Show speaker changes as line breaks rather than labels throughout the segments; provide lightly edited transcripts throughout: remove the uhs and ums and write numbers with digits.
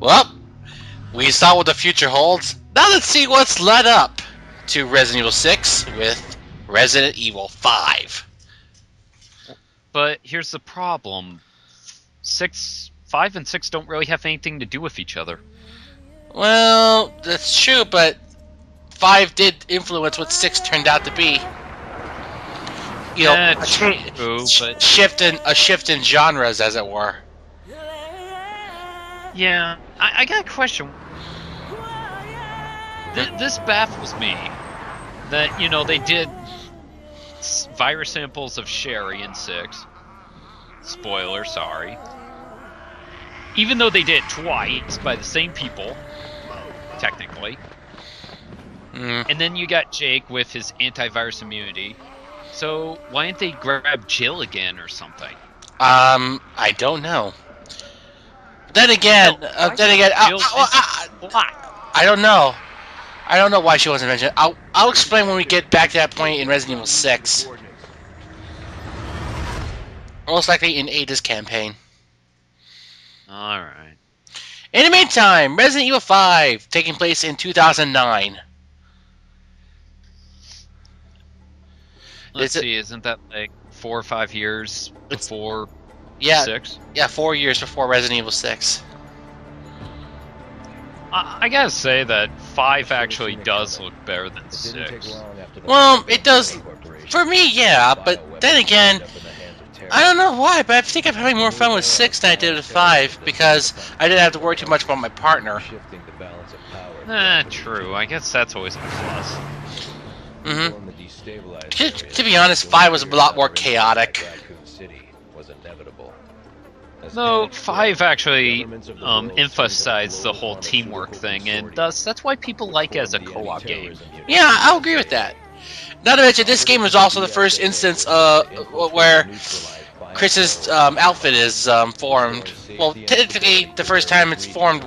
Well, we saw what the future holds. Now let's see what's led up to Resident Evil 6 with Resident Evil 5.
But here's the problem: 5 and 6 don't really have anything to do with each other.
Well, that's true, but 5 did influence what 6 turned out to be. You know,
True, but
shift in genres, as it were.
yeah, I got a question. This baffles me that they did virus samples of Sherry in 6. Spoiler, sorry. Even though they did it twice by the same people, technically. And then you got Jake with his antivirus immunity. So why didn't they grab Jill again or something?
I don't know. Then again, I don't know. I don't know why she wasn't mentioned. I'll explain when we get back to that point in Resident Evil 6. Most likely in Ada's campaign.
Alright.
In the meantime, Resident Evil 5, taking place in 2009.
Let's see, isn't that like 4 or 5 years before 6?
Yeah, 4 years before Resident Evil 6.
I gotta say that 5 actually does look better than 6.
Well, it does for me, yeah, but then again, I don't know why, but I think I'm having more fun with 6 than I did with 5, because I didn't have to worry too much about my partner.
True. I guess that's always a plus.
To be honest, 5 was a lot more chaotic.
No, 5 actually emphasized the whole teamwork thing, and thus that's why people like it as a co-op game.
Yeah, I'll agree with that. Not to mention, this game was also the first instance where Chris's outfit is formed. Well, technically, the first time it's formed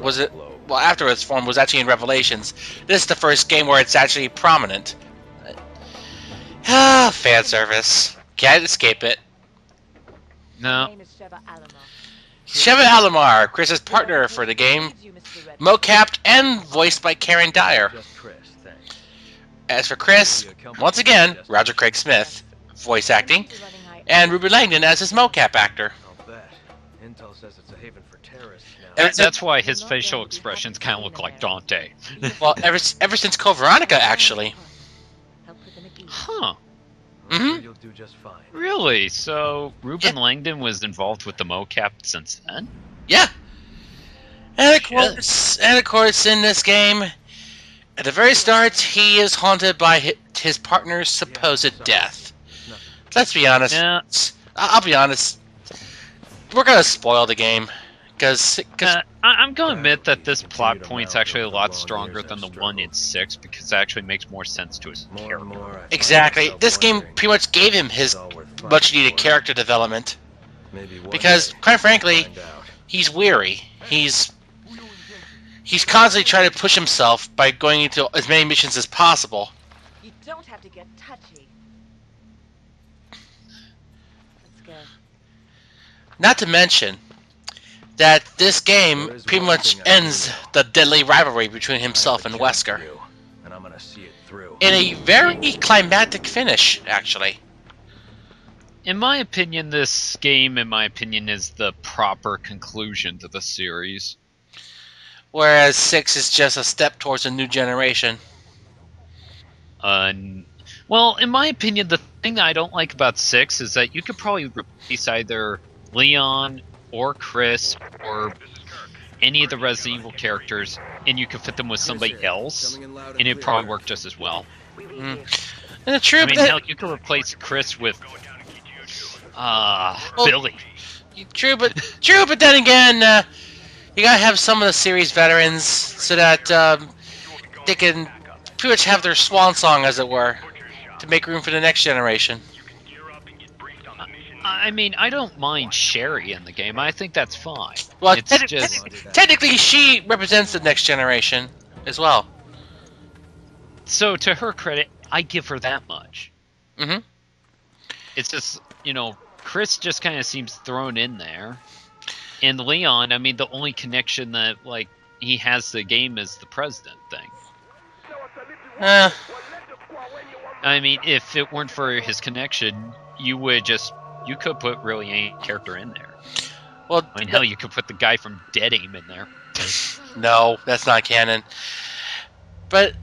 after it's formed was actually in Revelations. This is the first game where it's actually prominent. Fan service. Can't escape it.
No.
Sheva Alomar, Chris's partner for the game, mocapped and voiced by Karen Dyer. As for Chris, once again, Roger Craig Smith, voice acting, and Ruby Langdon as his mocap actor.
That's why his facial expressions kind of look like Dante.
Well, ever since Code Veronica, actually.
Huh. Really? So Ruben Langdon was involved with the mocap since then?
Yeah. And of course, in this game, at the very start, he is haunted by his partner's supposed death. Let's be honest.
Yeah.
I'll be honest. We're gonna spoil the game.
I'm going to admit that this plot point's actually a lot stronger than the one in 6 because it actually makes more sense to his character.
Exactly. This game pretty much gave him his much-needed character development. Because, quite frankly, he's weary. He's constantly trying to push himself by going into as many missions as possible.
You don't have to get touchy. Let's go.
Not to mention that this game pretty much ends the deadly rivalry between himself and Wesker. In a very climactic finish, actually.
In my opinion, this game, is the proper conclusion to the series.
Whereas 6 is just a step towards a new generation.
Well, in my opinion, the thing that I don't like about 6 is that you could probably replace either Leon or Chris or any of the Resident Evil characters, and you could fit them with somebody else, and it'd probably work just as well.
And
hell, you could replace Chris with Billy.
True, but then again, you gotta have some of the series veterans so that they can pretty much have their swan song, as it were, to make room for the next generation.
I don't mind Sherry in the game. I think that's fine.
Well, technically, she represents the next generation as well.
So, to her credit, I give her that much.
Mm-hmm.
It's just, Chris just kind of seems thrown in there. And Leon, the only connection that, he has the game as the president thing.
Uh,
I mean, if it weren't for his connection, you could put really any character in there.
well,
I mean, hell, you could put the guy from Dead Aim in there.
no, that's not canon. But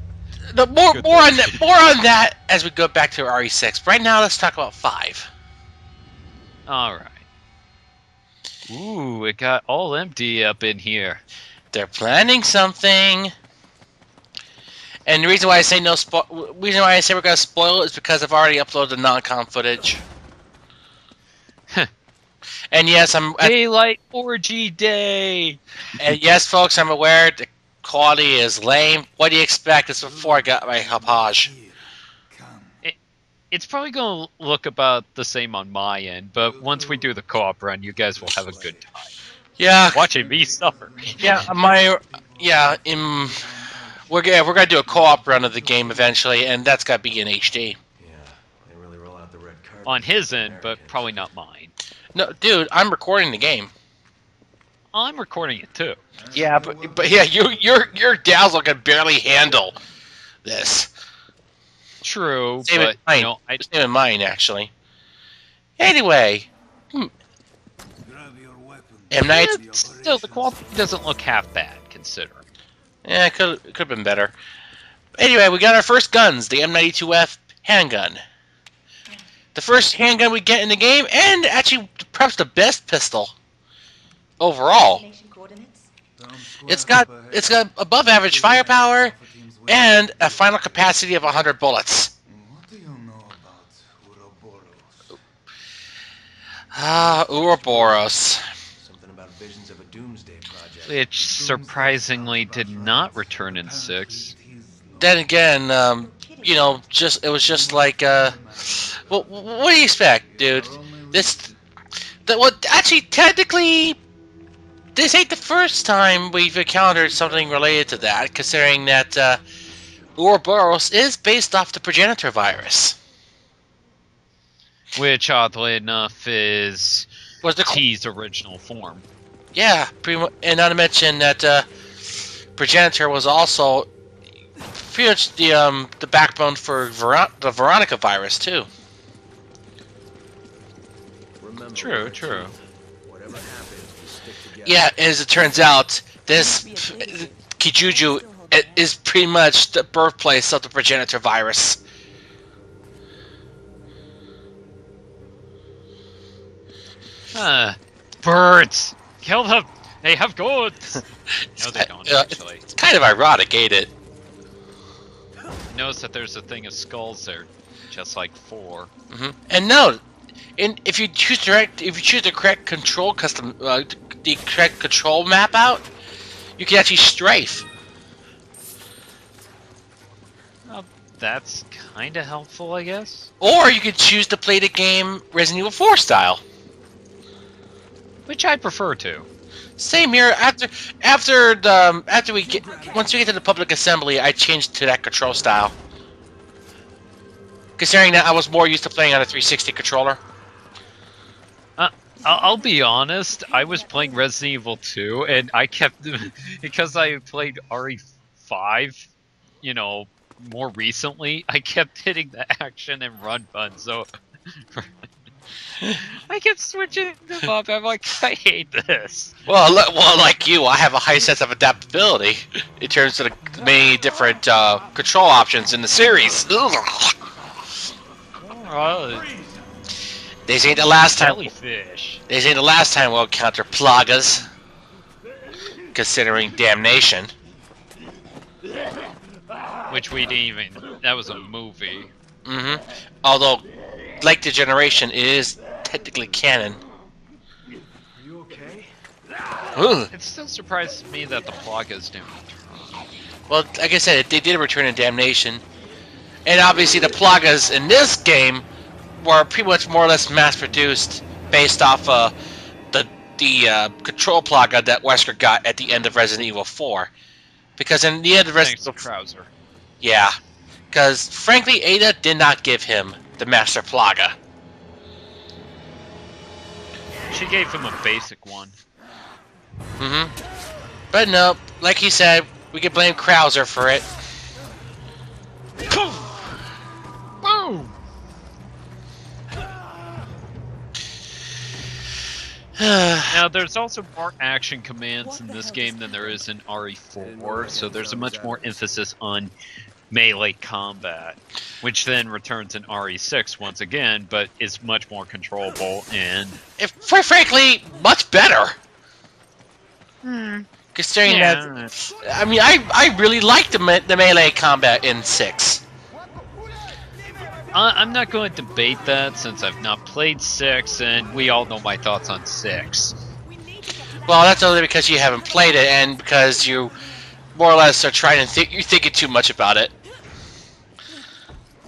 more
Good
more on
thing.
that more on that as we go back to RE6. Right now, let's talk about 5.
All right. Ooh, it got all empty up in here.
They're planning something. And the reason why I say reason why I say we're gonna spoil it is because I've already uploaded the non-com footage. And yes,
Daylight Orgy Day.
and yes, folks, I'm aware the quality is lame. What do you expect? This is before I got my Hapage.
It's probably going to look about the same on my end, but once we do the co-op run, you guys will have a good time.
Yeah,
Watching me suffer.
we're gonna do a co-op run of the game eventually, and that's gotta be in HD.
They really roll out the red carpet
On his
for
end, but
Americans.
probably not mine.
No, dude, I'm recording the game.
I'm recording it too.
Yeah, but yeah, your dazzle can barely handle this.
True,
Same
but
in mine.
you know,
Same in mine, actually. Anyway, M Night.
still the quality doesn't look half bad considering.
Yeah, it could have been better. Anyway, we got our first guns, the M92F handgun. The first handgun we get in the game, and actually perhaps the best pistol overall. It's got above average firepower and a final capacity of 100 bullets.
What do you know about Ouroboros?
Ah, Ouroboros.
Something about visions of a doomsday project.
Which surprisingly did not return in 6.
Then again, you know, it was just like, well, what do you expect, dude? Actually, technically, this ain't the first time we've encountered something related to that, considering that Ouroboros is based off the progenitor virus.
Which, oddly enough, is
Was the
T's original form.
Yeah, pretty much, and not to mention that progenitor was also pretty much the backbone for the Veronica virus too.
Remember,
True, true.
whatever happens, we stick together.
Yeah, as it turns out, this Kijuju is pretty much the birthplace of the progenitor virus.
Birds! Kill them! They have guns! No, they don't, actually.
It's kind of ironic, ain't it?
Notice that there's a thing of skulls there, just like 4.
And no, if you choose the correct control the correct control map out, you can actually strafe.
Well, that's kind of helpful, I guess.
Or you could choose to play the game Resident Evil 4 style.
Which I prefer to.
Same here. Once we get to the public assembly, I changed to that control style. Considering that I was more used to playing on a 360 controller.
I'll be honest, I was playing Resident Evil 2, and I kept... because I played RE5, you know, more recently, I kept hitting the action and run button, so... I kept switching them up, I'm like, I hate this.
Well, like you, I have a high sense of adaptability in terms of the many different control options in the series. This ain't the last time.
Jellyfish.
This ain't the last time we'll encounter plagas. Considering damnation.
Which we didn't even... That was a movie.
Although, like the generation, it is technically canon.
Are you okay?
Ugh.
It still surprises me that the plagas didn't return.
Well, like I said, they did return in Damnation. And obviously the plagas in this game were pretty much more or less mass-produced based off the control plaga that Wesker got at the end of Resident Evil 4. Because in the end of Resident Evil...
Krauser.
Yeah. Because, frankly, Ada did not give him the Master Plaga.
She gave him a basic one.
But no, like he said, we could blame Krauser for it.
Boom! Now, there's also more action commands in this game than there is in RE4, so there's a much more emphasis on melee combat, which then returns in RE6 once again, but is much more controllable and...
Quite frankly, much better. Considering that... I mean, I really like the melee combat in 6.
I'm not going to debate that since I've not played 6, and we all know my thoughts on 6.
Well, that's only because you haven't played it, and because you more or less are trying to you're thinking too much about it.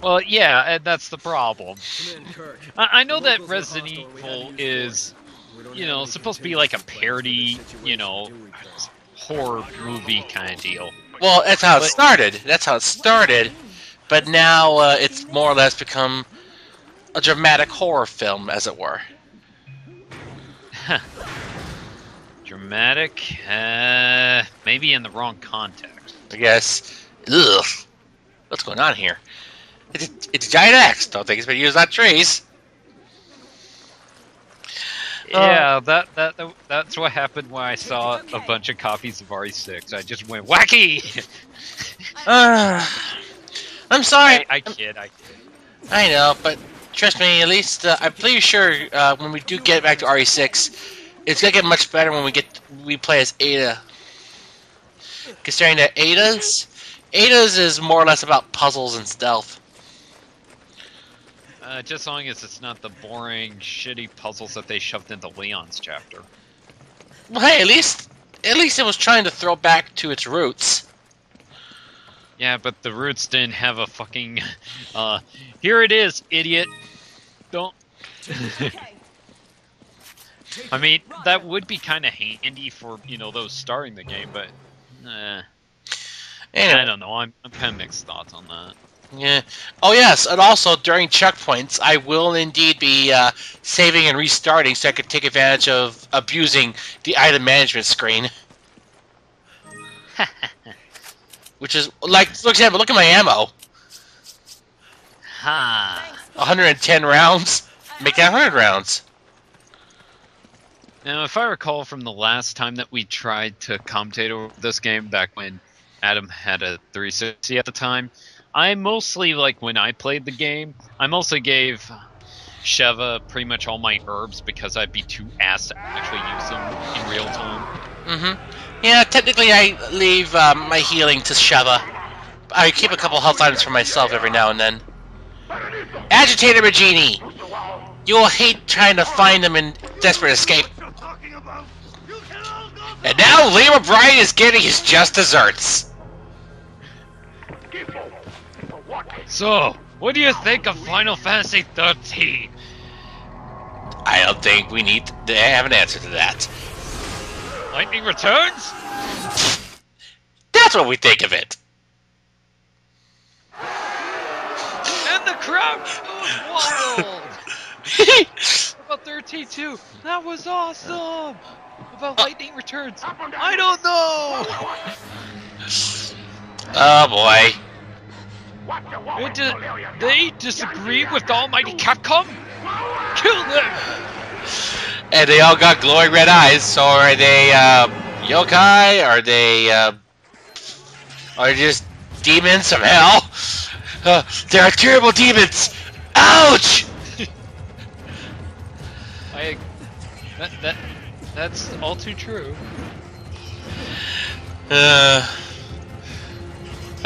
Well, yeah, and that's the problem.
Come in, Kirk.
I know that
Locals
Resident
are hostile. We
Evil
had to
is,
We don't
you
have
know,
any
supposed to be
control.
like a parody,
Situation
you know,
do report.
horror movie kind of deal.
Well, that's how it
But-
started. That's how it started. But now it's more or less become a dramatic horror film, as it were.
Dramatic? Maybe in the wrong context.
I guess. Ugh. What's going on here? It's a giant axe. Don't think it's been used on trees.
Yeah, that's what happened when I saw a bunch of copies of RE6. I just went wacky.
I'm sorry.
I kid.
I know, but trust me. At least I'm pretty sure when we do get back to RE6, it's gonna get much better when we play as Ada. Considering that Ada's is more or less about puzzles and stealth.
Just as long as it's not the boring, shitty puzzles that they shoved into Leon's chapter.
Well, hey, at least it was trying to throw back to its roots.
Yeah, but the Roots didn't have a fucking... here it is, idiot! Don't... I mean, that would be kind of handy for, you know, those starting the game, but...
Anyway.
I don't know, I'm kind of mixed thoughts on that.
Yeah. Oh yes, and also during checkpoints, I will indeed be saving and restarting so I can take advantage of abusing the item management screen. Which is, like, for example, look at my ammo.
Ha!
110 rounds. Make that 100 rounds.
Now, if I recall from the last time that we tried to commentate over this game, back when Adam had a 360 at the time, I mostly, like, when I played the game, I mostly gave Sheva pretty much all my herbs because I'd be too ass to actually use them in real time.
Mm-hmm. Yeah, technically I leave my healing to Sheva. I keep a couple health items for myself every now and then. Agitator Regini! You will hate trying to find them in desperate escape. And now Liam O'Brien is getting his just desserts.
So, what do you think of Final Fantasy 13?
I don't think we need to have an answer to that.
Lightning Returns?
That's what we think of it.
And the crowd goes wild! What about 13 too? That was awesome! About Lightning Returns? I don't know!
Oh boy.
They disagree with the almighty Capcom? Kill them!
And they all got glowing red eyes, so are they yokai? Are they just demons from hell? There are terrible demons! Ouch!
That's all too true.
I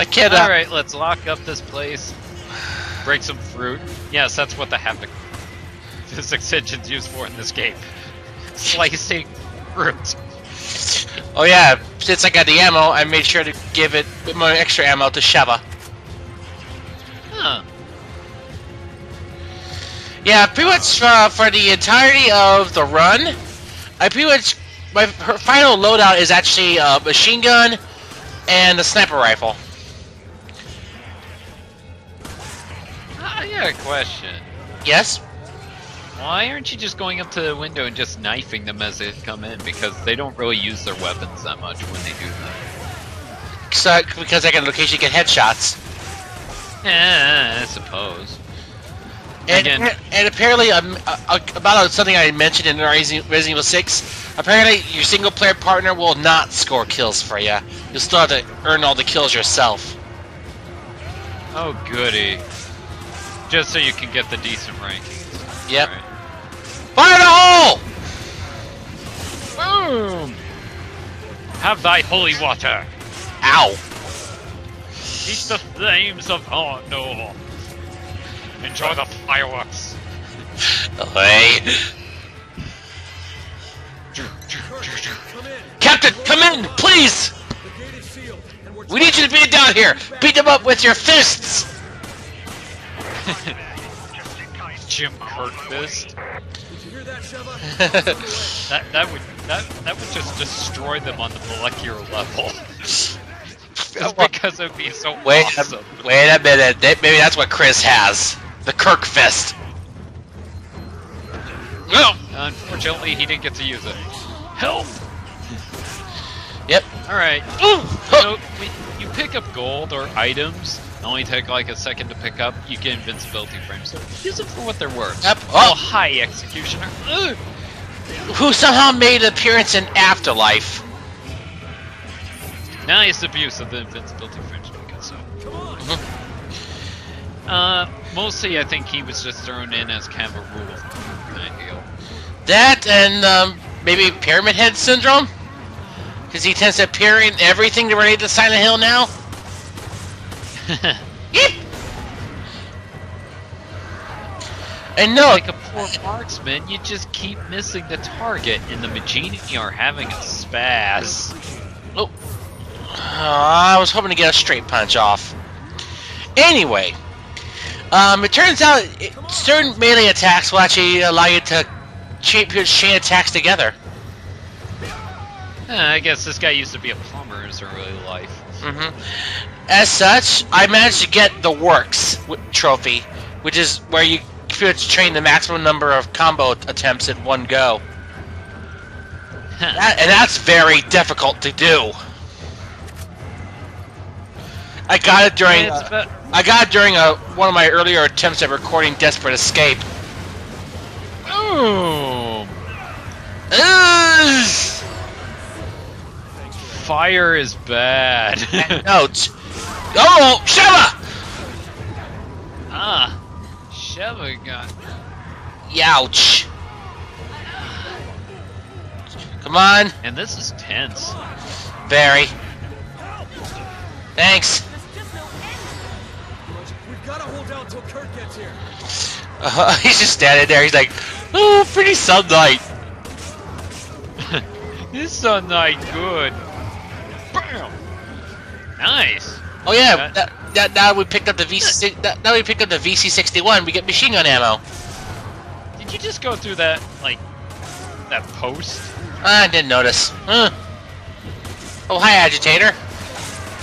can't.
Alright, let's lock up this place. Break some fruit. Yes, that's what the haptic physics engine's used for in this game. Slicing fruit.
Oh yeah, since I got the ammo, I made sure to give it a bit more extra ammo to Sheva.
Huh.
Yeah, pretty much for the entirety of the run, I pretty much her final loadout is actually a machine gun and a sniper rifle.
I got a question.
Yes.
Why aren't you just going up to the window and just knifing them as they come in? Because they don't really use their weapons that much when they do that.
So, because I can occasionally get headshots.
I suppose.
And,
Again-
and apparently, about something I mentioned in Resident Evil 6, apparently your single-player partner will not score kills for you. You'll still have to earn all the kills yourself.
Oh, goody. Just so you can get the decent rankings.
Yep.
Right.
Fire in the hole!
Boom! Have thy holy water.
Ow.
Eat the flames of no. Enjoy the fireworks.
Hey. Captain, come in, please!
The gate is sealed, and we're
We need you to beat it down here! Beat them up with your fists!
Jim Kirkfist.
Did you hear that, Sheva?
That would just destroy them on the molecular level. Because it'd be so
Wait,
awesome.
wait a minute. Maybe that's what Chris has. The Kirk fist. No!
Unfortunately, he didn't get to use it. Help!
Yep.
Alright.
Ooh!
So, when you pick up gold or items, only take like a second to pick up, you get invincibility frames. So use them for what they're worth.
Yep.
Oh,
Oh,
hi, Executioner. Ugh.
who somehow made an appearance in Afterlife.
Nice abuse of the invincibility frames, because so. Mostly I think he was just thrown in as kind of a rule of thumb kind of deal.
That and maybe Pyramid Head Syndrome? Because he tends to appear in everything related to Silent Hill now? Yep. And no,
Like a poor marksman, you just keep missing the target, and the Magini are having a spaz.
oh, I was hoping to get a straight punch off. Anyway, it turns out certain melee attacks will actually allow you to chain attacks together.
I guess this guy used to be a plumber in his early life.
As such, I managed to get the Works trophy, which is where you feel to train the maximum number of combo attempts in one go. And that's very difficult to do. I got it during one of my earlier attempts at recording Desperate Escape.
Boom!
Ugh!
Fire is bad.
Note. Oh, Sheva!
Sheva got.
Youch. Come on.
And this is tense.
Very. Thanks.
We've got to hold out till Kurt gets here.
He's just standing there. He's like, oh, pretty sun night.
This is not good. Bam! Nice.
Oh yeah. Now we picked up the now we picked up the VC61. We get machine gun ammo.
Did you just go through that that post?
I didn't notice. Huh. Oh, hi, Agitator.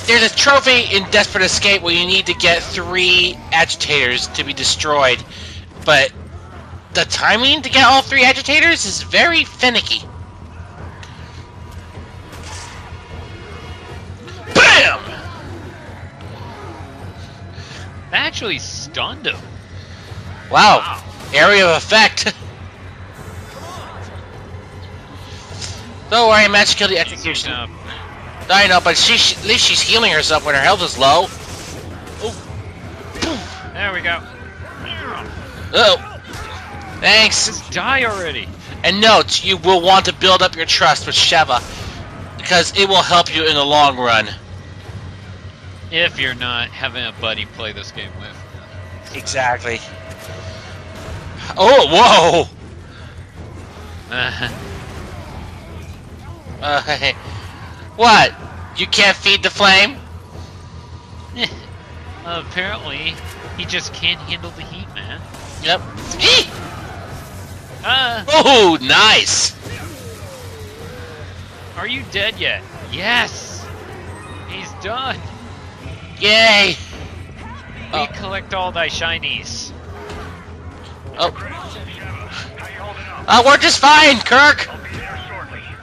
There's a trophy in Desperate Escape where you need to get 3 agitators to be destroyed, but the timing to get all 3 agitators is very finicky. BAM!
That actually stunned him.
Wow. Area of effect. Don't worry, match kill the execution. I know, but at least she's healing herself when her health is low. Oh.
There we go.
Oh. Thanks.
Just die already.
And note, you will want to build up your trust with Sheva, because it will help you in the long run.
If you're not having a buddy play this game with.
Exactly. Oh, whoa! What? You can't feed the flame?
Apparently, he just can't handle the heat, man.
Yep. Eek!
Ah,
Oh, nice!
are you dead yet? Yes! He's done!
Yay!
We collect all thy shinies.
Oh. We're just fine, Kirk!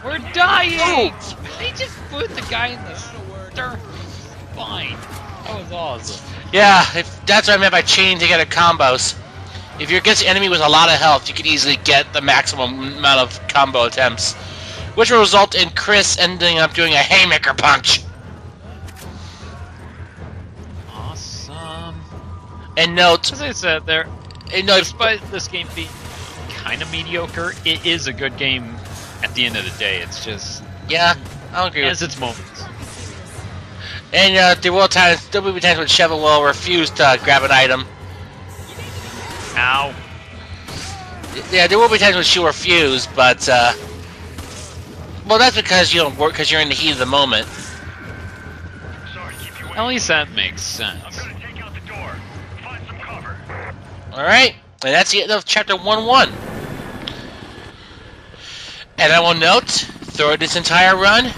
We're dying! They just put the guy in the stern. Fine. That was awesome.
Yeah, that's what I meant by chain together combos. If you're against an enemy with a lot of health, you can easily get the maximum amount of combo attempts, which will result in Chris ending up doing a haymaker punch.
Awesome.
And note,
As I said, despite this game being kind of mediocre, it is a good game at the end of the day. It's just...
yeah, I'll agree
has
with
its moments.
And there will be times when Sheva will refuse to grab an item.
Ow.
Yeah, there will be times when she'll refuse, but well, that's because you don't work because you're in the heat of the moment.
At least that makes sense.
All right, and that's the end of chapter 1-1. And I will note, throughout this entire run,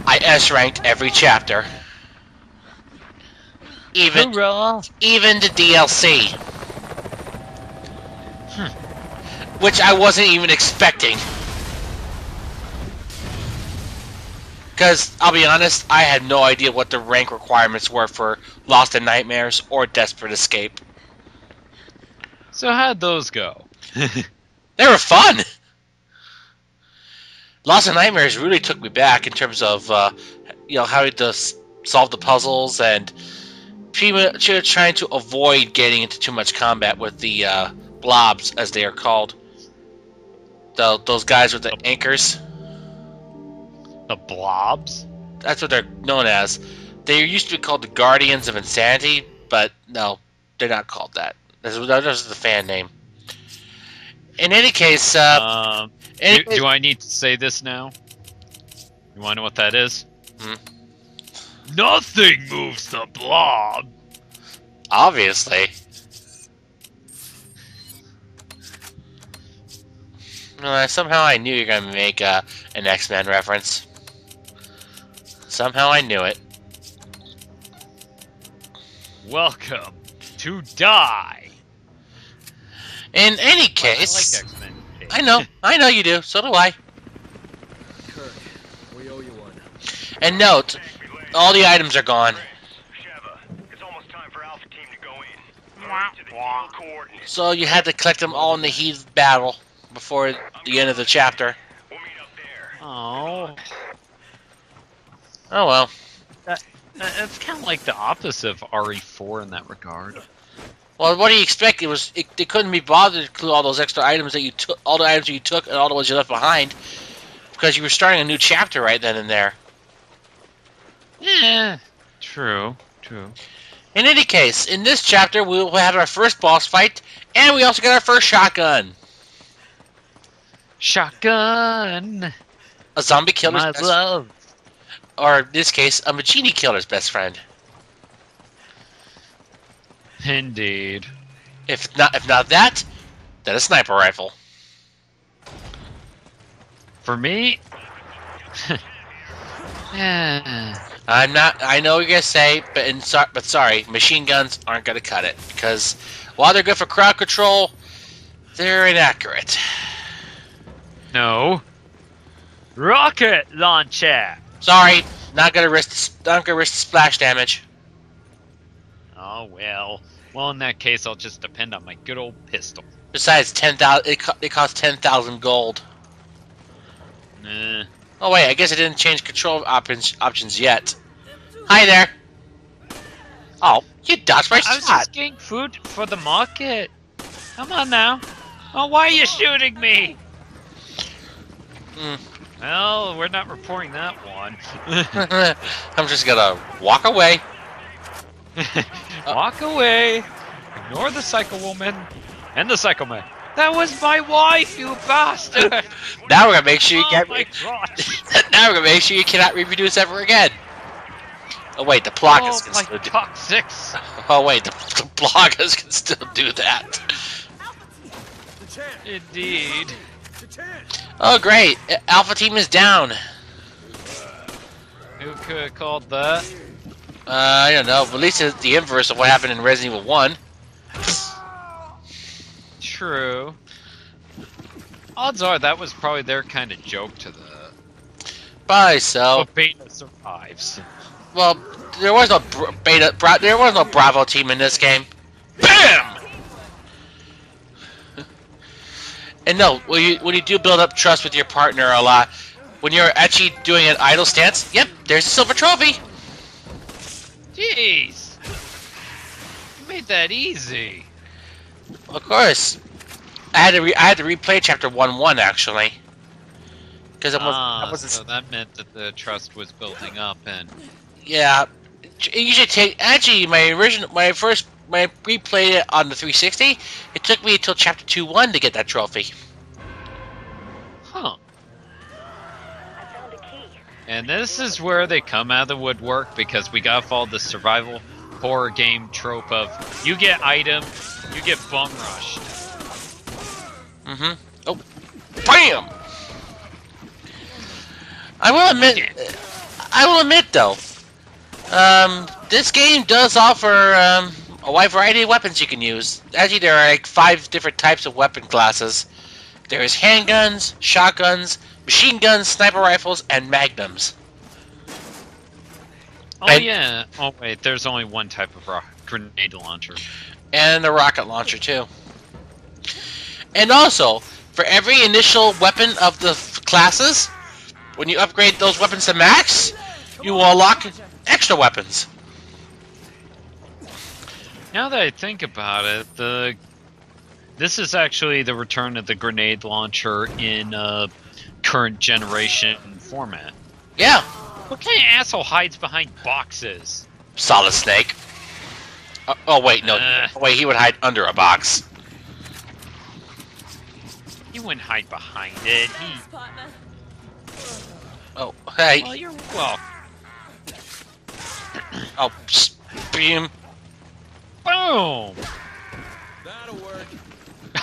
I S-ranked every chapter. Even the DLC. Which I wasn't even expecting. Because, I'll be honest, I had no idea what the rank requirements were for Lost in Nightmares or Desperate Escape.
So how'd those go?
They were fun! Lost in Nightmares really took me back in terms of, having to solve the puzzles and pretty much trying to avoid getting into too much combat with the blobs, as they are called. Those guys with the anchors.
The blobs?
That's what they're known as. They used to be called the Guardians of Insanity, but no, they're not called that. This is the fan name. In any case,
do I need to say this now? You want to know what that is? Nothing moves the blob!
Obviously. Somehow I knew you were going to make an X-Men reference. Somehow I knew it.
Welcome to die!
In any case...
I like X-Men.
I know you do. So do I.
Kirk, we owe you one.
And note, all the items are gone.
Sheva, it's almost time for Alpha Team to go in. Hurry to the team coordinates.
So you had to collect them all in the heat of battle before the end of the chapter.
We'll meet up there.
Oh.
Oh well.
It's kind of like the opposite of RE4 in that regard.
Well, what do you expect? They couldn't be bothered to include all those extra items that you took, all the items that you took, and all the ones you left behind, because you were starting a new chapter right then and there.
Yeah, true.
In any case, in this chapter, we will have our first boss fight, and we also get our first shotgun.
Shotgun!
A zombie killer's
My
best,
love!
or in this case, a Magini killer's best friend.
Indeed.
If not that, then a sniper rifle.
For me? Yeah.
I know what you're gonna say, but sorry, machine guns aren't gonna cut it because while they're good for crowd control, they're inaccurate.
No. Rocket launcher!
Sorry, not gonna risk the splash damage.
Oh, well. Well, in that case, I'll just depend on my good old pistol.
Besides, 10,000. It costs 10,000 gold.
Nah.
Oh wait, I guess it didn't change control options yet. Hi there. Oh, you dodged my
I was
shot.
just getting food for the market. Come on now. Oh, why are you shooting me? Well, we're not reporting that one.
I'm just gonna walk away.
Walk away. Ignore the Psycho Woman and the Psycho Man. That was my wife, you bastard!
Now we're gonna make sure you
Oh my God.
Now we're gonna make sure you cannot reproduce ever again. Oh wait, the Plagas can
my
still do.
toxics.
Oh wait, the Plagas can still do that.
Indeed.
Oh great, Alpha Team is down.
Who could have called that?
I don't know, but at least it's the inverse of what happened in Resident Evil 1.
True. Odds are that was probably their kind of joke to the.
Probably so.
But Beta survives.
Well, there was no there was no Bravo team in this game. BAM! And no, when you do build up trust with your partner a lot, when you're actually doing an idle stance, yep, there's a silver trophy.
Jeez, you made that easy.
Of course, I had to replay chapter 1-1 actually, because I wasn't.
So that meant that the trust was building up, and
Yeah, it usually actually my replay it on the 360. It took me until chapter 2-1 to get that trophy.
huh?
I found a key.
And this is where they come out of the woodwork because we gotta follow the survival horror game trope of you get item, you get bum rushed.
Mm-hmm. Oh, BAM! I will admit though, this game does offer a wide variety of weapons you can use. Actually, there are like 5 different types of weapon classes. There's handguns, shotguns, machine guns, sniper rifles, and magnums.
Oh yeah. Oh wait, there's only one type of grenade launcher.
And a rocket launcher too. And also, for every initial weapon of the classes, when you upgrade those weapons to max, you will unlock extra weapons.
Now that I think about it, this is actually the return of the grenade launcher in current generation format.
Yeah.
What kind of asshole hides behind boxes?
Solid Snake. Oh wait, no. Wait, he would hide under a box.
He wouldn't hide behind it. He.
Oh, hey.
Well, you're well.
Oh, beam.
Boom!
That'll work.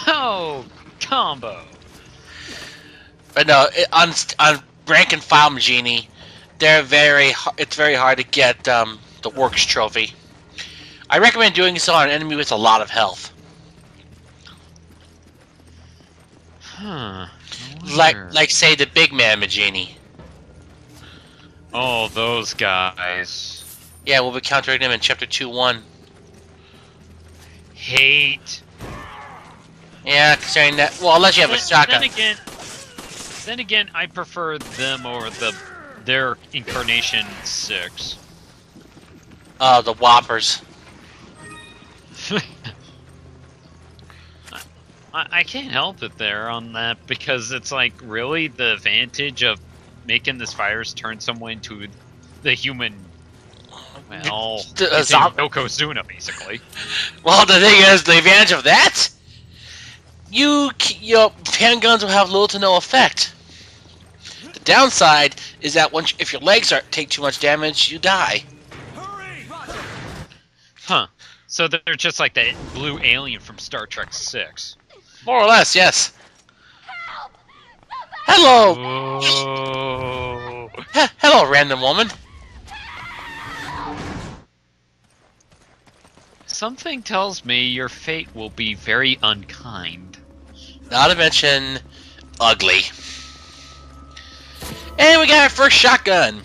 Oh, combo.
But no, on rank and file Genie, it's very hard to get the Works trophy. I recommend doing so on an enemy with a lot of health.
Huh.
Like say the big man Magini.
Oh, those guys.
Yeah, we'll be countering them in chapter 2-1.
Hate.
Yeah, considering that. Well, unless you have a shotgun.
Then again, I prefer them over their incarnation 6.
The Whoppers.
I can't help it there on that because it's like really the advantage of making this virus turn someone into the human. Well, it's Yokozuna basically.
Well, the thing is, the advantage of that, your handguns will have little to no effect. The downside is that if your legs take too much damage, you die.
Huh. So they're just like that blue alien from Star Trek 6.
More or less, yes. Hello!
Oh.
Hello, random woman.
Something tells me your fate will be very unkind.
Not to mention, ugly. And we got our first shotgun.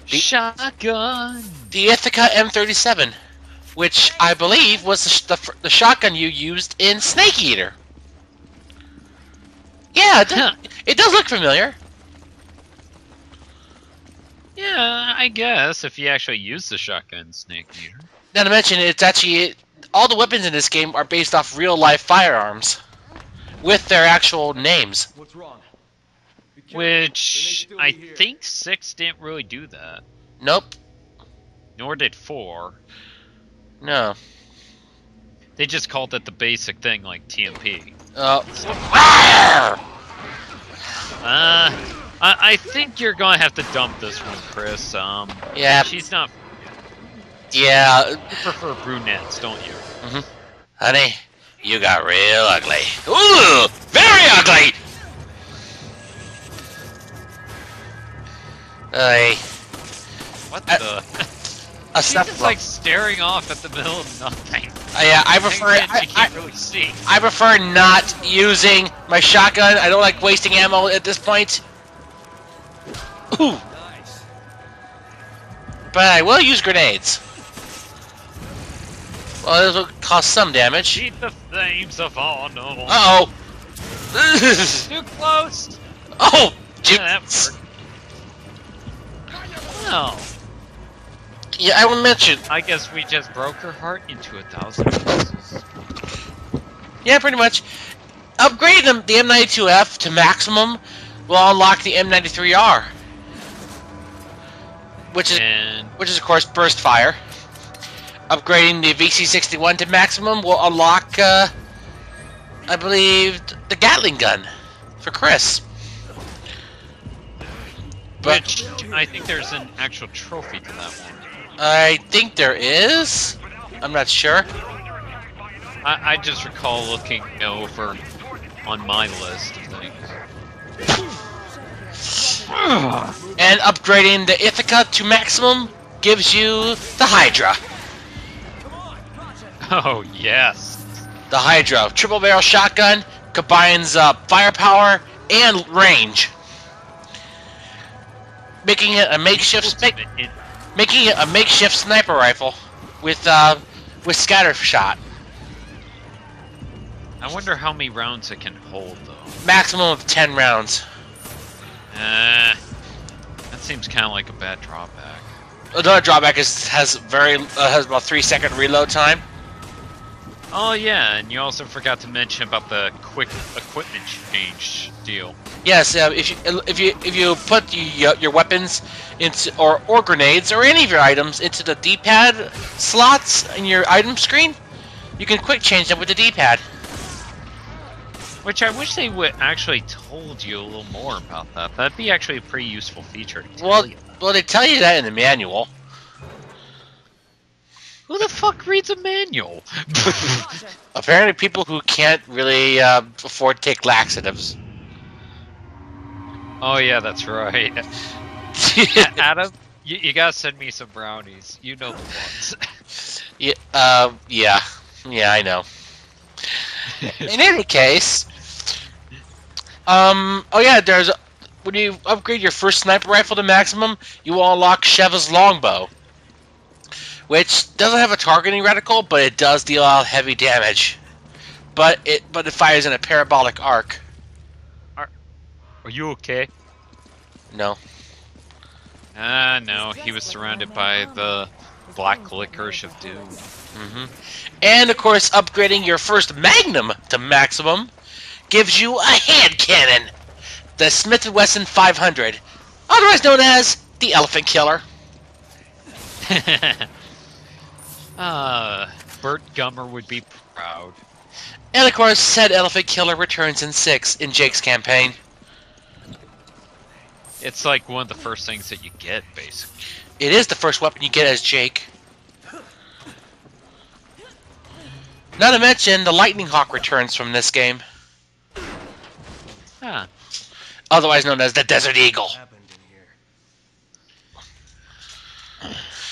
Shotgun!
The Ithaca M37. Which I believe was the shotgun you used in Snake Eater. Yeah, it does look familiar.
Yeah, I guess if you actually use the shotgun Snake Eater.
Not to mention, it's actually all the weapons in this game are based off real-life firearms with their actual names.
What's wrong?
Which I think 6 didn't really do that.
Nope.
Nor did 4.
No.
They just called it the basic thing like TMP. I think you're gonna have to dump this one, Chris.
Yeah.
She's not.
Yeah.
You prefer brunettes, don't you?
Mm-hmm. Honey, you got real ugly. Ooh, very ugly.
What the?
A
She's just like staring off at the middle of nothing.
Yeah, I prefer.
You can't really see.
I prefer not using my shotgun. I don't like wasting ammo at this point. Ooh. But I will use grenades. Well, this will cause some damage.
Keep the flames of honor.
Uh-oh.
Too close.
Oh!
Yeah, that worked. Well,
Yeah, I will mention.
I guess we just broke her heart into 1,000 pieces.
Yeah, pretty much. Upgrading the M92F to maximum will unlock the M93R. Which is of course burst fire. Upgrading the VC61 to maximum will unlock, I believe, the Gatling gun for Chris.
Which I think there's an actual trophy to that one.
I think there is. I'm not sure.
I just recall looking over on my list of things.
And upgrading the Ithaca to maximum gives you the Hydra.
Oh, yes.
The Hydra, triple barrel shotgun, combines firepower and range, making it a makeshift sniper rifle with scatter shot.
I wonder how many rounds it can hold, though.
Maximum of 10 rounds.
That seems kind of like a bad drawback.
Another drawback is has about 3-second reload time.
Oh yeah, and you also forgot to mention about the quick equipment change deal.
Yes, if you put your weapons into or grenades or any of your items into the D-pad slots in your item screen, you can quick change them with the D-pad.
Which I wish they would actually told you a little more about that. That'd be actually a pretty useful feature to tell you.
Well, they tell you that in the manual.
Who the fuck reads a manual?
Apparently, people who can't really afford to take laxatives.
Oh yeah, that's right. Adam, you gotta send me some brownies. You know the ones.
Yeah, yeah, I know. In any case, oh yeah, when you upgrade your first sniper rifle to maximum, you will unlock Sheva's longbow, which doesn't have a targeting reticle, but it does deal out heavy damage. But it fires in a parabolic arc.
Are you okay?
No.
No, he was surrounded by the black licorice of doom.
And of course, upgrading your first Magnum to maximum gives you a hand cannon, the Smith & Wesson 500, otherwise known as the Elephant Killer.
Bert Gummer would be proud.
And of course, said Elephant Killer returns in 6 in Jake's campaign.
It's like one of the first things that you get, basically.
It is the first weapon you get as Jake. Not to mention, the Lightning Hawk returns from this game.
Huh.
Otherwise known as the Desert Eagle.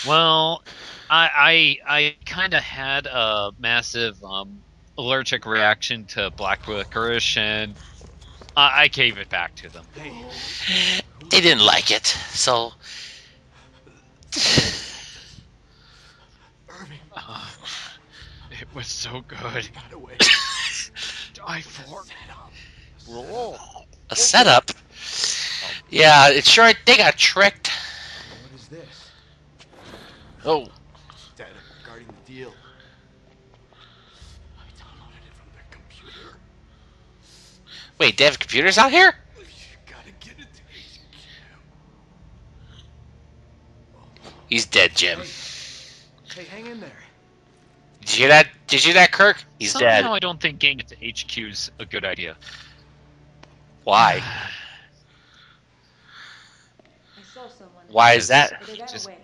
Well, I kind of had a massive allergic reaction to black licorice, and I gave it back to them.
They didn't like it, so...
It was so good. Die for.
A setup? Yeah, it's sure they got tricked.
What is this?
Oh.
Data regarding the deal. I downloaded it from their computer.
Wait, they have computers out here?
You gotta get it to HQ.
He's dead, Jim.
Hey, hang in there.
Did you hear that? Did you hear that, Kirk? He's dead.
Somehow I don't think getting it to HQ's a good idea.
Why?
I saw someone.
Why is that?
But they got
Just-
away.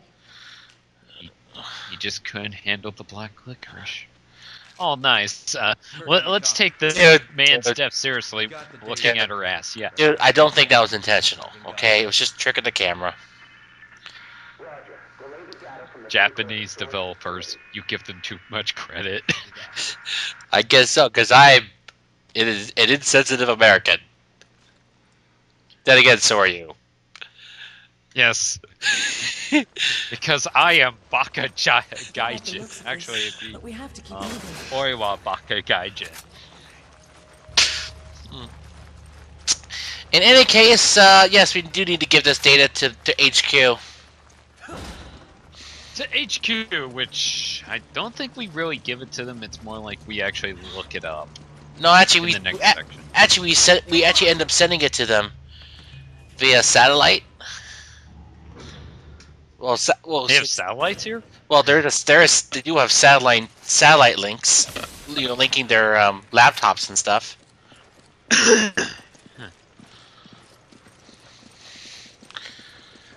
You just couldn't handle the black licorice. Oh, nice. Let's take this
Dude,
man's
dude.
step seriously, looking at her ass. Yeah.
Dude, I don't think that was intentional, okay? It was just tricking the camera.
Roger. Relay the data from the
Japanese developers, you give them too much credit.
I guess so, because I'm an insensitive American. Then again, so are you.
Yes. Because I am Baka Gaijin.
looks of
Actually,
this,
it'd be
but we have to keep moving.
Oiwa Baka Gaijin.
In any case, yes, we do need to give this data to HQ.
To HQ, which I don't think we really give it to them. It's more like we actually look it up.
No, actually,
In the next section.
we actually end up sending it to them via satellite. Well,
They have satellites here?
well, they do have satellite links, you know, linking their laptops and stuff.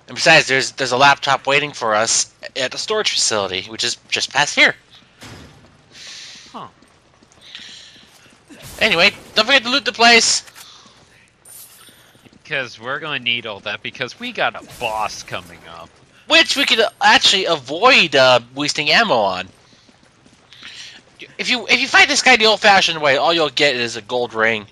And besides, there's a laptop waiting for us at the storage facility, which is just past here.
Huh.
Anyway, don't forget to loot the place.
Because we're going to need all that because we got a boss coming up.
Which we could actually avoid wasting ammo on. If you fight this guy the old-fashioned way, all you'll get is a gold ring.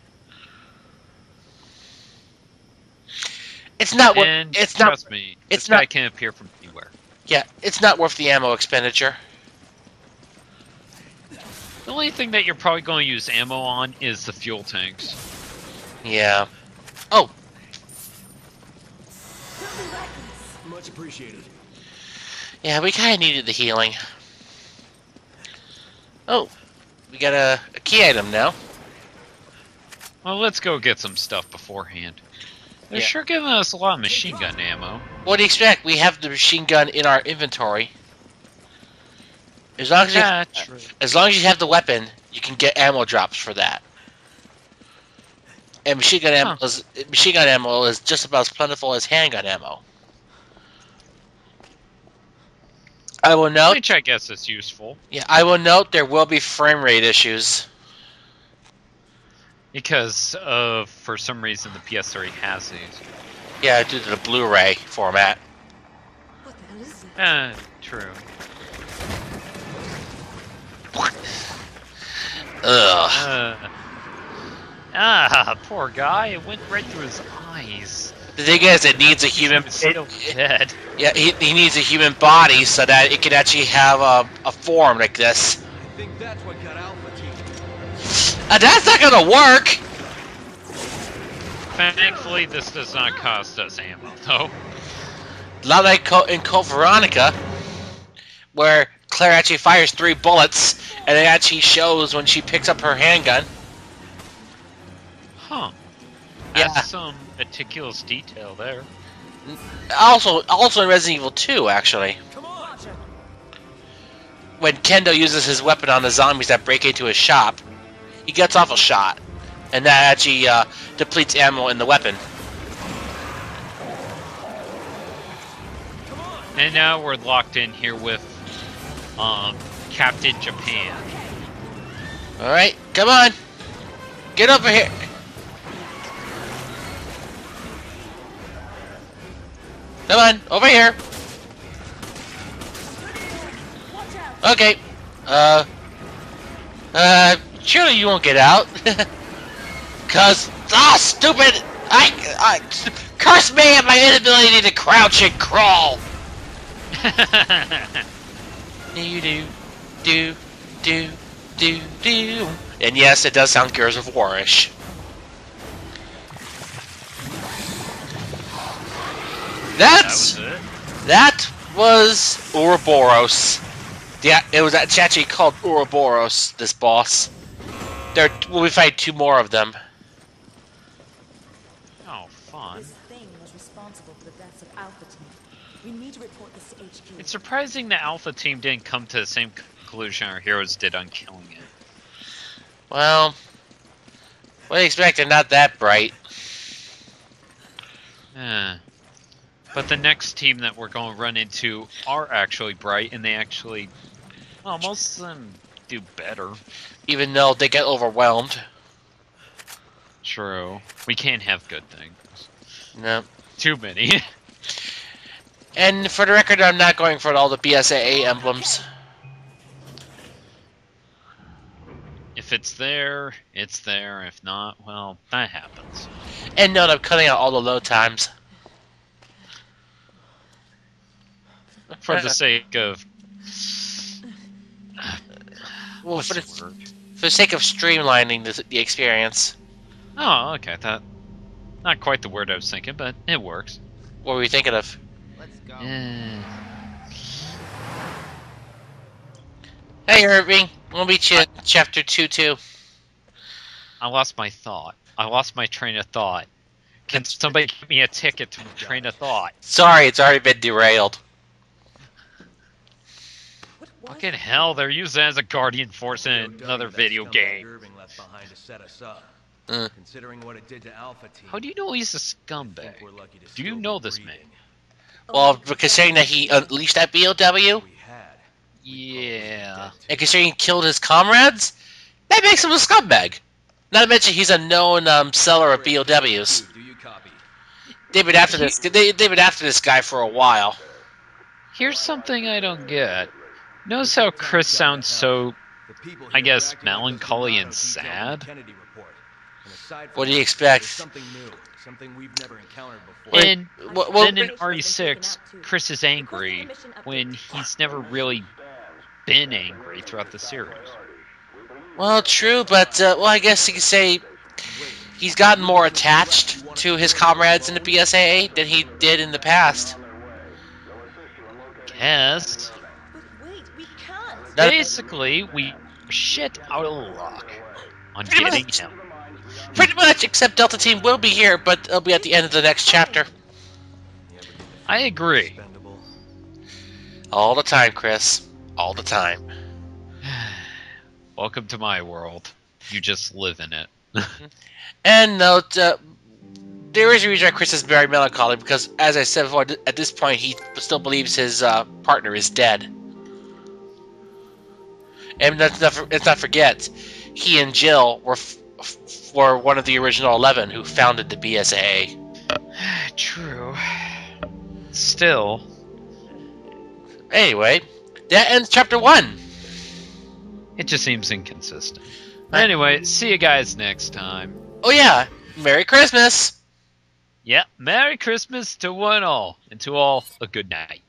It's not worth.
And
It's
trust
not.
me,
It's
this guy
not.
can appear from anywhere.
Yeah, it's not worth the ammo expenditure.
The only thing that you're probably going to use ammo on is the fuel tanks.
Yeah. Oh,
Much appreciated.
yeah. We kind of needed the healing. Oh, we got a key item now.
Well, let's go get some stuff beforehand. They're
Yeah.
sure giving us a lot of machine gun ammo.
What do you expect? We have the machine gun in our inventory. As long as you have the weapon, you can get ammo drops for that. And machine gun ammo is just about as plentiful as handgun ammo. I will note.
Which I guess is useful.
Yeah, I will note there will be frame rate issues.
Because of, for some reason, the PS3 has these.
Yeah, due to the Blu-ray format.
What the hell is that?
True.
Ugh.
Poor guy. It went right through his eyes.
The thing is, it needs a human.
He's still dead.
Yeah, he needs a human body so that it can actually have a form like this.
I think that's what got Alpha Team.
That's not gonna work.
Thankfully, this does not cost us ammo, though.
Not like in Code Veronica, where Claire actually fires 3 bullets, and it actually shows when she picks up her handgun.
Huh.
Yeah.
That's some meticulous detail there.
Also in Resident Evil 2, actually.
Come on!
When Kendo uses his weapon on the zombies that break into his shop, he gets off a shot, and that actually depletes ammo in the weapon.
And now we're locked in here with Captain Japan.
Alright, come on! Get over here! Come on, over here! Okay. Surely you won't get out. Cause, stupid! I curse me at my inability to crouch and crawl! Do. And yes, it does sound Gears of War-ish. That was Ouroboros. Yeah, it was actually called Ouroboros, this boss. We'll be fighting 2 more of them.
Oh, fun.
This thing was responsible for the deaths of Alpha Team. We need to report this to HQ.
It's surprising the Alpha Team didn't come to the same conclusion our heroes did on killing it.
Well, what do you expect? They're not that bright.
But the next team that we're going to run into are actually bright, and they actually, well, most of them do better.
Even though they get overwhelmed.
True. We can't have good things.
No.
Too many.
And for the record, I'm not going for all the BSAA emblems.
If it's there, it's there. If not, well, that happens.
And note, I'm cutting out all the load times.
For the sake of...
Well,
what's
for
the word?
the sake of streamlining the experience.
Oh, okay. That not quite the word I was thinking, but it works.
What were you thinking of?
Let's go.
Hey, Irving. We'll meet you in chapter 2 too.
I lost my thought. I lost my train of thought. Can somebody give me a ticket to my train of thought?
Sorry, it's already been derailed.
Fucking hell, they're using it as a guardian force in another video game.
Irving left behind to set us up.
Mm.
Considering what it did to Alpha Team.
How do you know he's a
I think
scumbag?
we're lucky to
Do you
still
know
be
this man?
breathing.
Well, considering that he unleashed that BOW,
We had.
Yeah.
and considering he killed his comrades, that makes him a scumbag. Not to mention he's a known seller of BOWs.
Do you copy?
They've been after this guy for a while.
Here's something I don't get. Notice how Chris sounds so,
The people
I
here
guess,
are acting like
melancholy
there's
and
been a lot of detail in the
sad?
Kennedy report. And aside from
What do you
that,
expect?
there's something new, something we've never encountered before.
And
Well,
then in RE6, Chris is angry when he's never really been angry throughout the series.
well, true, but well, I guess you could say he's gotten more attached to his comrades in the BSAA than he did in the past.
Guess.
But wait, we can't.
That-
Basically, we shit out of luck on
Pretty
getting
much.
him.
Pretty much, except Delta Team will be here, but it'll be at the end of the next chapter.
I agree.
Expendable.
All the time, Chris. All the time.
Welcome to my world. You just live in it.
And note, there is a reason why Chris is very melancholy, because, as I said before, at this point he still believes his partner is dead. And let's not forget, he and Jill were one of the original 11 who founded the BSAA.
True. Still.
Anyway, that ends chapter 1.
It just seems inconsistent. Anyway, see you guys next time.
Oh yeah, Merry Christmas!
Yeah, Merry Christmas to one all, and to all a good night.